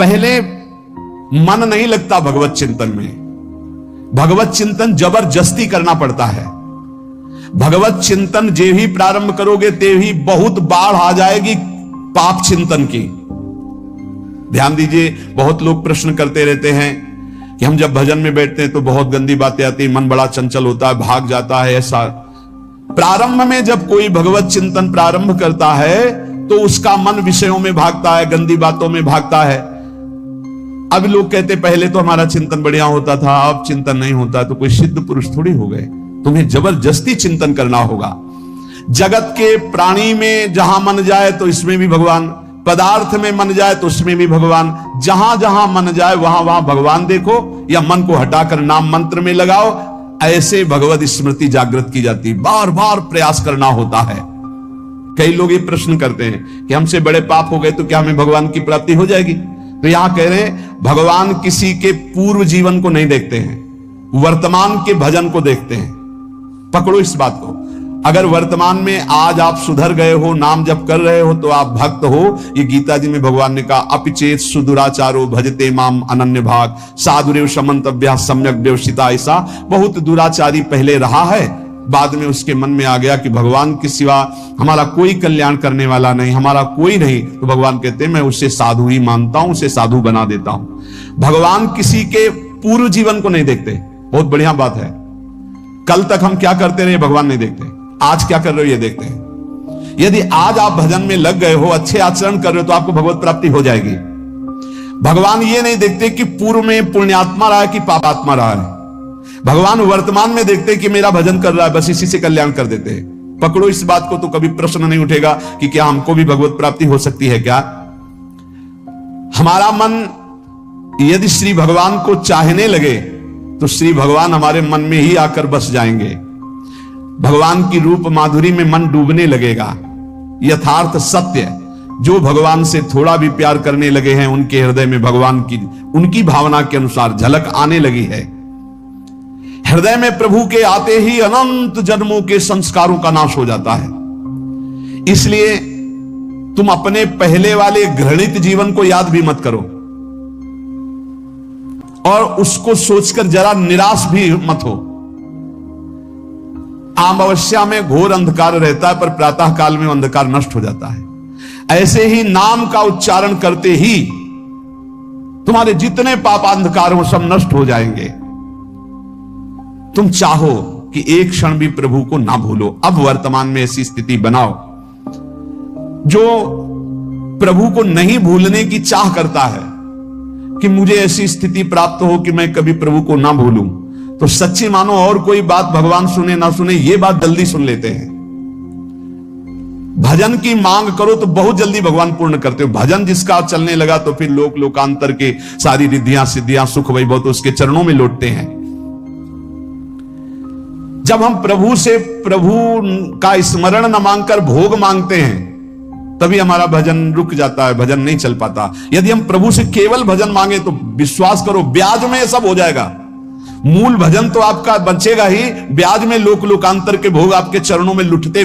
पहले मन नहीं लगता भगवत चिंतन में। भगवत चिंतन जबरदस्ती करना पड़ता है। भगवत चिंतन जे ही प्रारंभ करोगे ते ही बहुत बाढ़ आ जाएगी पाप चिंतन की। ध्यान दीजिए, बहुत लोग प्रश्न करते रहते हैं कि हम जब भजन में बैठते हैं तो बहुत गंदी बातें आती है, मन बड़ा चंचल होता है, भाग जाता है। ऐसा प्रारंभ में जब कोई भगवत चिंतन प्रारंभ करता है तो उसका मन विषयों में भागता है, गंदी बातों में भागता है। अब लोग कहते पहले तो हमारा चिंतन बढ़िया होता था, अब चिंतन नहीं होता, तो कोई सिद्ध पुरुष थोड़ी हो गए। तुम्हें जबरदस्ती चिंतन करना होगा। जगत के प्राणी में जहां मन जाए तो इसमें भी भगवान, पदार्थ में मन जाए तो उसमें भी भगवान, जहां जहां मन जाए वहां वहां भगवान देखो, या मन को हटाकर नाम मंत्र में लगाओ। ऐसे भगवत स्मृति जागृत की जाती, बार बार प्रयास करना होता है। कई लोग ये प्रश्न करते हैं कि हमसे बड़े पाप हो गए तो क्या हमें भगवान की प्राप्ति हो जाएगी? तो यहां कह रहे हैं भगवान किसी के पूर्व जीवन को नहीं देखते हैं, वर्तमान के भजन को देखते हैं। पकड़ो इस बात को। अगर वर्तमान में आज आप सुधर गए हो, नाम जप कर रहे हो, तो आप भक्त हो। ये गीता जी में भगवान ने कहा, अपिचेत सुदुराचारो भजते माम अनन्य भाग साधुरेव समन्तव्या सम्यक देवशिता। ऐसा बहुत दुराचारी पहले रहा है, बाद में उसके मन में आ गया कि भगवान के सिवा हमारा कोई कल्याण करने वाला नहीं, हमारा कोई नहीं। तो भगवान कहते हैं मैं उससे साधु ही मानता हूं, उसे साधु बना देता हूं। भगवान किसी के पूर्व जीवन को नहीं देखते। बहुत बढ़िया बात है। कल तक हम क्या करते रहे भगवान नहीं देखते, आज क्या कर रहे हो ये देखते हैं। यदि आज आप भजन में लग गए हो, अच्छे आचरण कर रहे हो, तो आपको भगवत प्राप्ति हो जाएगी। भगवान ये नहीं देखते कि पूर्व में पुण्यात्मा रहा है कि पापात्मा रहा है। भगवान वर्तमान में देखते कि मेरा भजन कर रहा है, बस इसी से कल्याण कर देते हैं। पकड़ो इस बात को, तो कभी प्रश्न नहीं उठेगा कि क्या हमको भी भगवत प्राप्ति हो सकती है क्या। हमारा मन यदि श्री भगवान को चाहने लगे तो श्री भगवान हमारे मन में ही आकर बस जाएंगे। भगवान की रूप माधुरी में मन डूबने लगेगा। यथार्थ सत्य, जो भगवान से थोड़ा भी प्यार करने लगे हैं उनके हृदय में भगवान की, उनकी भावना के अनुसार झलक आने लगी है। हृदय में प्रभु के आते ही अनंत जन्मों के संस्कारों का नाश हो जाता है। इसलिए तुम अपने पहले वाले घृणित जीवन को याद भी मत करो और उसको सोचकर जरा निराश भी मत हो। अमावस्या में घोर अंधकार रहता है, पर प्रातः काल में अंधकार नष्ट हो जाता है। ऐसे ही नाम का उच्चारण करते ही तुम्हारे जितने पाप अंधकार हो सब नष्ट हो जाएंगे। तुम चाहो कि एक क्षण भी प्रभु को ना भूलो। अब वर्तमान में ऐसी स्थिति बनाओ। जो प्रभु को नहीं भूलने की चाह करता है कि मुझे ऐसी स्थिति प्राप्त हो कि मैं कभी प्रभु को ना भूलूं, तो सच्ची मानो और कोई बात भगवान सुने ना सुने, ये बात जल्दी सुन लेते हैं। भजन की मांग करो तो बहुत जल्दी भगवान पूर्ण करते हो। भजन जिसका चलने लगा तो फिर लोकांतर के सारी रिद्धियां सिद्धियां सुख वैभव तो उसके चरणों में लौटते हैं। जब हम प्रभु से प्रभु का स्मरण न मांगकर भोग मांगते हैं तभी हमारा भजन रुक जाता है, भजन नहीं चल पाता। यदि हम प्रभु से केवल भजन मांगे तो विश्वास करो ब्याज में सब हो जाएगा। मूल भजन तो आपका बचेगा ही, ब्याज में लोकांतर के भोग आपके चरणों में लुटते